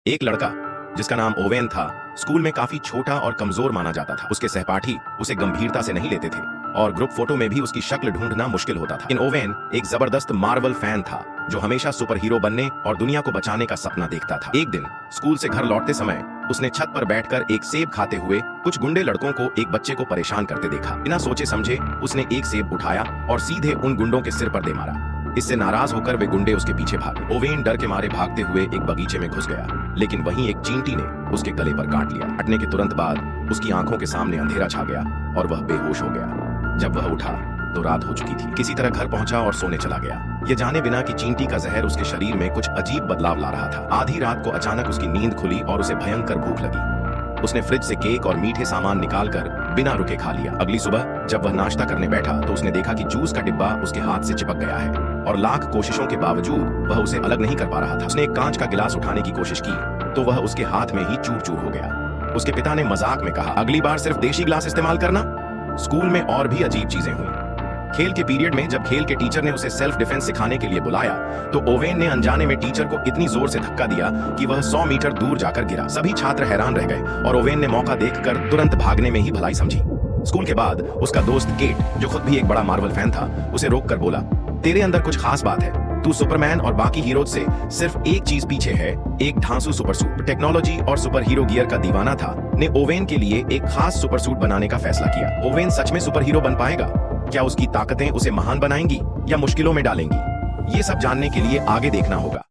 एक लड़का जिसका नाम ओवेन था स्कूल में काफी छोटा और कमजोर माना जाता था। उसके सहपाठी उसे गंभीरता से नहीं लेते थे और ग्रुप फोटो में भी उसकी शक्ल ढूंढना मुश्किल होता था। इन ओवेन एक जबरदस्त मार्वल फैन था जो हमेशा सुपर हीरो बनने और दुनिया को बचाने का सपना देखता था। एक दिन स्कूल से घर लौटते समय उसने छत पर बैठकर एक सेब खाते हुए कुछ गुंडे लड़कों को एक बच्चे को परेशान करते देखा। बिना सोचे समझे उसने एक सेब उठाया और सीधे उन गुंडों के सिर पर दे मारा। इससे नाराज होकर वे गुंडे उसके पीछे भागे। ओवेन डर के मारे भागते हुए एक बगीचे में घुस गया, लेकिन वहीं एक चींटी ने उसके गले पर काट लिया। कटने के तुरंत बाद उसकी आंखों के सामने अंधेरा छा गया और वह बेहोश हो गया। जब वह उठा तो रात हो चुकी थी। किसी तरह घर पहुंचा और सोने चला गया, ये जाने बिना कि चींटी का जहर उसके शरीर में कुछ अजीब बदलाव ला रहा था। आधी रात को अचानक उसकी नींद खुली और उसे भयंकर भूख लगी। उसने फ्रिज से केक और मीठे सामान निकालकर बिना रुके खा लिया। अगली सुबह जब वह नाश्ता करने बैठा तो उसने देखा कि जूस का डिब्बा उसके हाथ से चिपक गया है और लाख कोशिशों के बावजूद वह उसे अलग नहीं कर पा रहा था। उसने एक कांच का गिलास उठाने की कोशिश की तो वह उसके हाथ में ही चूर चूर हो गया। उसके पिता ने मजाक में कहा, अगली बार सिर्फ देशी गिलास इस्तेमाल करना। स्कूल में और भी अजीब चीजें हुई। खेल के पीरियड में जब खेल के टीचर ने उसे सेल्फ डिफेंस सिखाने के लिए बुलाया तो ओवेन ने अनजाने में टीचर को इतनी जोर से धक्का दिया कि वह 100 मीटर दूर जाकर गिरा। सभी छात्र हैरान रह गए और ओवेन ने मौका देखकर तुरंत भागने में ही भलाई समझी। स्कूल के बाद उसका दोस्त केट, जो खुद भी एक बड़ा मार्वल फैन था, उसे रोककर बोला, तेरे अंदर कुछ खास बात है। तू सुपरमैन और बाकी हीरोज से सिर्फ एक चीज पीछे है, एक धांसू सुपर सूट। टेक्नोलॉजी और सुपर हीरो गियर का दीवाना था ने ओवेन के लिए एक खास सुपर सूट बनाने का फैसला किया। ओवेन सच में सुपर हीरो बन पाएगा? क्या उसकी ताकतें उसे महान बनाएंगी या मुश्किलों में डालेंगी? ये सब जानने के लिए आगे देखना होगा।